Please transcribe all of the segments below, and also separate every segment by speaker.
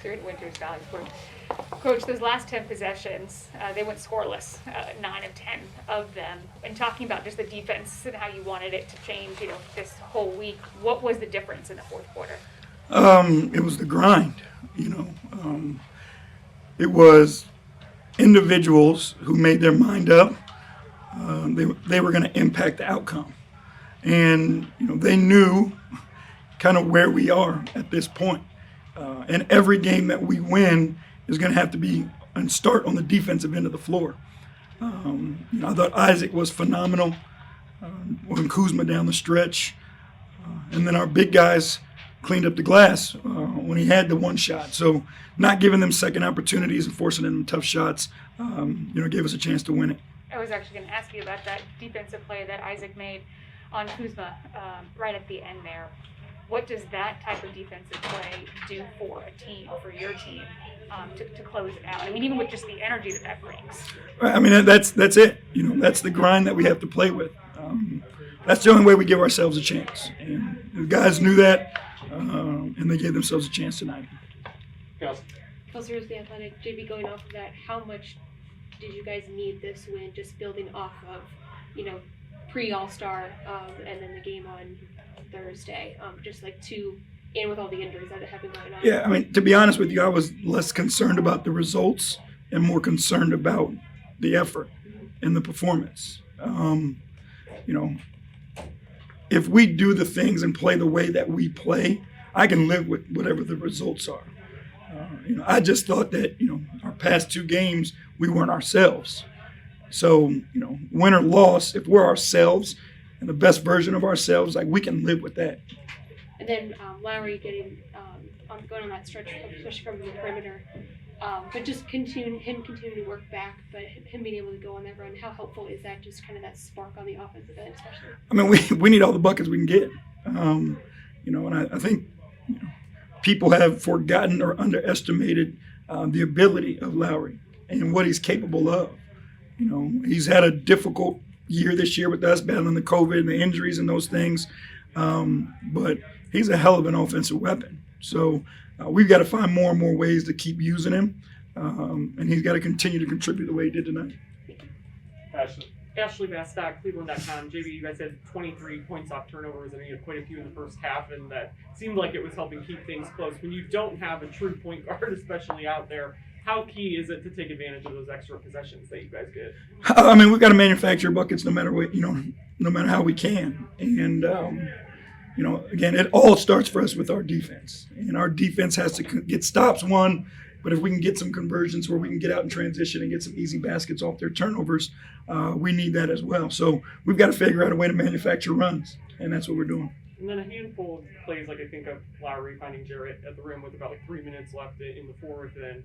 Speaker 1: Serena Winters Valley Sport. Coach, those last 10 possessions, they went scoreless, 9 of 10 of them. And talking about just the defense and how you wanted it to change, this whole week, what was the difference in the fourth quarter?
Speaker 2: It was the grind, it was individuals who made their mind up. They were going to impact the outcome. And, they knew kind of where we are at this point. And every game that we win is going to have to be and start on the defensive end of the floor. I thought Isaac was phenomenal when Kuzma down the stretch. And then our big guys cleaned up the glass when he had the one shot. So not giving them second opportunities and forcing them tough shots, gave us a chance to win it.
Speaker 1: I was actually going to ask you about that defensive play that Isaac made on Kuzma right at the end there. What does that type of defensive play do for a team, for your team, to close it out? I mean, even with just the energy that brings.
Speaker 2: I mean, that's it. That's the grind that we have to play with. That's the only way we give ourselves a chance. And the guys knew that, and they gave themselves a chance tonight.
Speaker 3: Kelsey Rose, The Athletic. JB, going off of that, how much did you guys need this win, just building off of, pre-All-Star and then the game on Thursday, and with all the injuries that have been going on?
Speaker 2: Yeah, I mean, to be honest with you, I was less concerned about the results and more concerned about the effort and the performance. If we do the things and play the way that we play, I can live with whatever the results are. I just thought that, our past two games, we weren't ourselves. So, win or loss, if we're ourselves and the best version of ourselves, we can live with that.
Speaker 3: And then Lowry getting going on that stretch, especially from the perimeter, but just continuing to work back, but him being able to go on that run, how helpful is that? Just kind of that spark on the offensive end, especially.
Speaker 2: I mean, we need all the buckets we can get, and I think people have forgotten or underestimated the ability of Lowry and what he's capable of. He's had a difficult year this year with us, battling the COVID and the injuries and those things. But he's a hell of an offensive weapon. So we've got to find more and more ways to keep using him. And he's got to continue to contribute the way he did tonight.
Speaker 4: Ashley Bastock, Cleveland.com. JB, you guys had 23 points off turnovers, and you had quite a few in the first half, and that seemed like it was helping keep things close. When you don't have a true point guard, especially out there, how key is it to take advantage of those extra possessions that you guys get?
Speaker 2: I mean, we've got to manufacture buckets no matter what, no matter how we can. And, again, it all starts for us with our defense. And our defense has to get stops, one, but if we can get some conversions where we can get out in transition and get some easy baskets off their turnovers, we need that as well. So we've got to figure out a way to manufacture runs, and that's what we're doing.
Speaker 4: And then a handful of plays, I think of Lowry finding Jarrett at the rim with about 3 minutes left in the fourth, and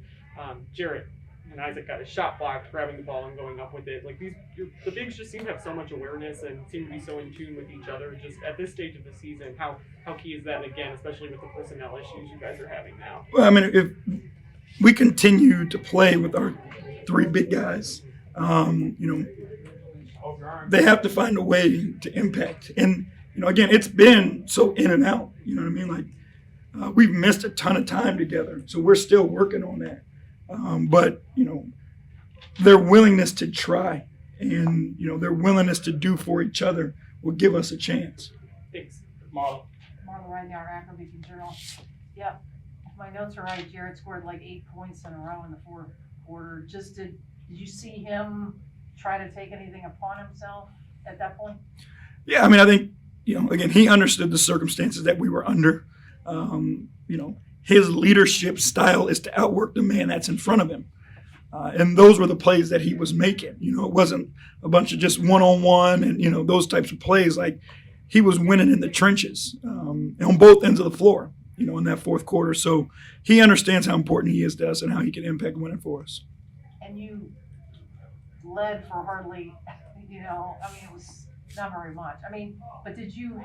Speaker 4: Jarrett and Isaac got a shot blocked, grabbing the ball and going up with it. The bigs just seem to have so much awareness and seem to be so in tune with each other. Just at this stage of the season, how key is that? And again, especially with the personnel issues you guys are having now.
Speaker 2: Well, I mean, if we continue to play with our three big guys, they have to find a way to impact. And again, it's been so in and out. You know what I mean? We've missed a ton of time together, so we're still working on that. But their willingness to try and their willingness to do for each other will give us a chance.
Speaker 4: Thanks.
Speaker 5: Marla Ryan, the Akron Beacon Journal. Yeah, if my notes are right, Jarrett scored 8 points in a row in the fourth quarter. Just did you see him try to take anything upon himself at that point? Yeah,
Speaker 2: I mean, I think again, he understood the circumstances that we were under. His leadership style is to outwork the man that's in front of him. And those were the plays that he was making. It wasn't a bunch of just one-on-one and, those types of plays. He was winning in the trenches on both ends of the floor, in that fourth quarter. So he understands how important he is to us and how he can impact winning for us.
Speaker 5: And you led for hardly, it was not very much. But did you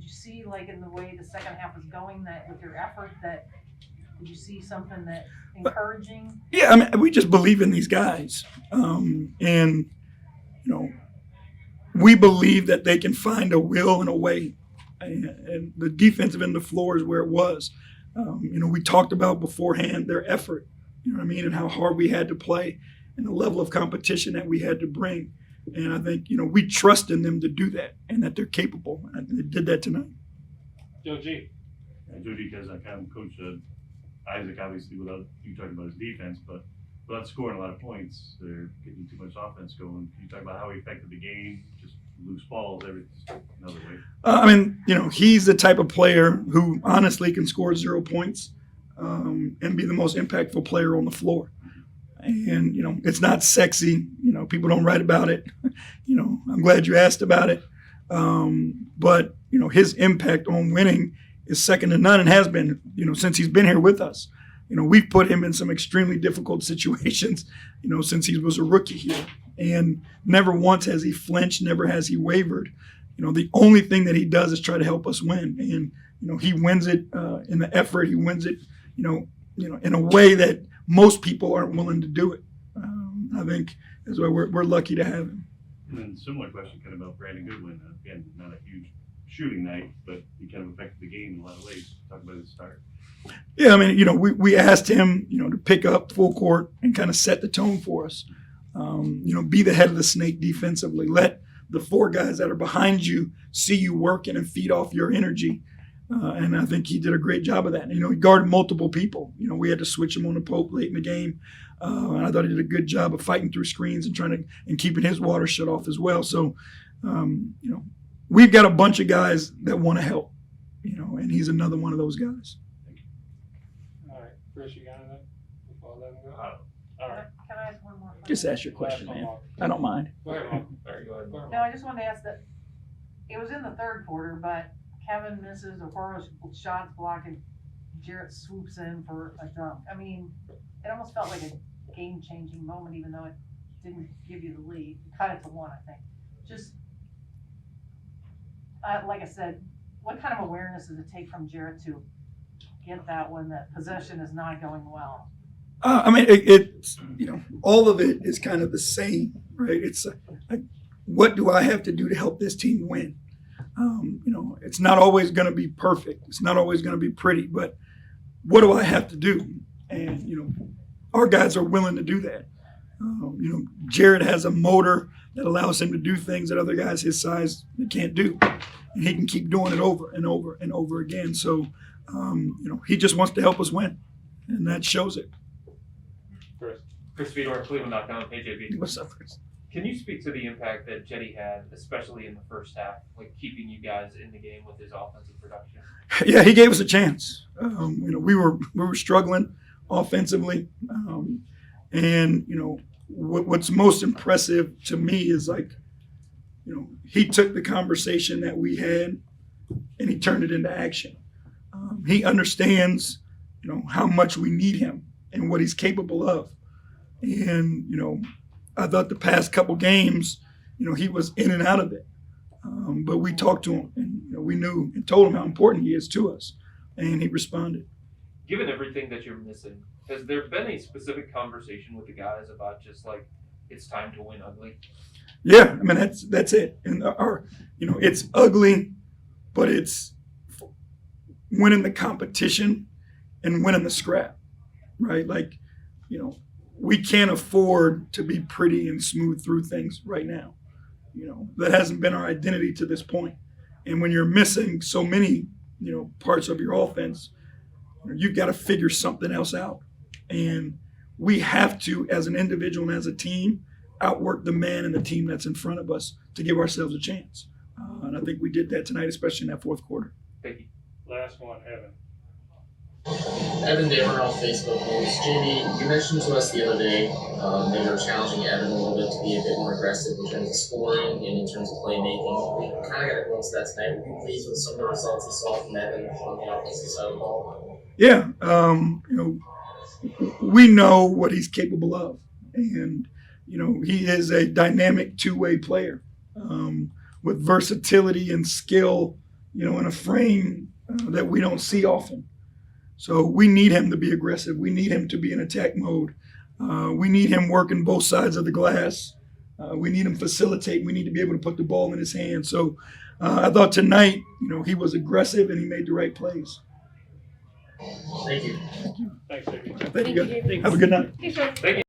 Speaker 5: see in the way the second half was going that with your effort did you see something that encouraging?
Speaker 2: Yeah, we just believe in these guys. We believe that they can find a will and a way. And the defensive end of the floor is where it was. We talked about beforehand their effort, you know what I mean, and how hard we had to play and the level of competition that we had to bring. And I think, we trust in them to do that and that they're capable. And they did that tonight.
Speaker 4: Joe G.
Speaker 6: Jody, because I kind of coached Isaac, obviously, without you talking about his defense, but without scoring a lot of points, they're getting too much offense going. Can you talk about how he affected the game, just loose balls, everything, another way?
Speaker 2: He's the type of player who honestly can score 0 points and be the most impactful player on the floor. And, it's not sexy. People don't write about it. I'm glad you asked about it. But, his impact on winning is second to none and has been, since he's been here with us. We've put him in some extremely difficult situations, since he was a rookie here. And never once has he flinched, never has he wavered. The only thing that he does is try to help us win. And, he wins it in the effort. He wins it, in a way that most people aren't willing to do it. I think that's why we're lucky to have him.
Speaker 6: And then similar question kind of about Brandon Goodwin. Again, not a huge shooting night, but he kind of affected the game in a lot of ways. Talk about his start.
Speaker 2: Yeah, we asked him, to pick up full court and kind of set the tone for us. Be the head of the snake defensively. Let the 4 guys that are behind you see you working and feed off your energy. And I think he did a great job of that. He guarded multiple people. We had to switch him on the poke late in the game. And I thought he did a good job of fighting through screens and keeping his water shut off as well. So, we've got a bunch of guys that want to help, and he's another one of those guys.
Speaker 4: All right, Chris, you got anything? Before letting go? All right.
Speaker 5: Can I ask one more question?
Speaker 2: Just ask your question, man. I don't mind.
Speaker 4: Go ahead, Mom. All right, go ahead.
Speaker 5: No, I just wanted to ask that, it was in the third quarter, but Kevin misses, Okoro's shots blocked, and Jarrett swoops in for a dunk. It almost felt like a game-changing moment, even though it didn't give you the lead. It cut it to 1, I think. Just, like I said, what kind of awareness does it take from Jarrett to get that when the possession is not going well?
Speaker 2: It's all of it is kind of the same, right? It's what do I have to do to help this team win? It's not always going to be perfect. It's not always going to be pretty, but what do I have to do? And, our guys are willing to do that. Jared has a motor that allows him to do things that other guys his size can't do. And he can keep doing it over and over and over again. So, he just wants to help us win, and that shows it.
Speaker 7: Chris Fedor, Cleveland.com, AJB.
Speaker 2: What's up, Chris?
Speaker 7: Can you speak to the impact that Jetty had, especially in the first half, like keeping you guys in the game with his offensive production?
Speaker 2: Yeah, he gave us a chance. We were struggling offensively, and what's most impressive to me is he took the conversation that we had and he turned it into action. He understands how much we need him and what he's capable of, and I thought the past couple games he was in and out of it, but we talked to him and we knew and told him how important he is to us, and he responded.
Speaker 7: Given everything that you're missing, has there been a specific conversation with the guys about just like it's time to win ugly?
Speaker 2: Yeah, that's it. And it's ugly, but it's winning the competition and winning the scrap, right? We can't afford to be pretty and smooth through things right now. That hasn't been our identity to this point. And when you're missing so many, parts of your offense, you've got to figure something else out. And we have to, as an individual and as a team, outwork the man and the team that's in front of us to give ourselves a chance. And I think we did that tonight, especially in that fourth quarter.
Speaker 7: Thank you.
Speaker 4: Last one, Evan.
Speaker 8: Evan Damer on Facebook News. JD, you mentioned to us the other day that you were challenging Evan a little bit to be a bit more aggressive in terms of scoring and in terms of playmaking. We kind of got a glimpse of that tonight. Were you pleased with some of the results you saw from Evan on the offensive side of the ball?
Speaker 2: Yeah, we know what he's capable of, and he is a dynamic two-way player with versatility and skill, in a frame that we don't see often. So we need him to be aggressive. We need him to be in attack mode. We need him working both sides of the glass. We need him facilitate. We need to be able to put the ball in his hands. So I thought tonight, he was aggressive and he made the right plays.
Speaker 8: Thank you.
Speaker 4: Thanks, David.
Speaker 2: Thank you
Speaker 3: you,
Speaker 2: guys.
Speaker 3: David.
Speaker 2: Have a good night.
Speaker 1: Thanks, Joe.
Speaker 7: Thank you.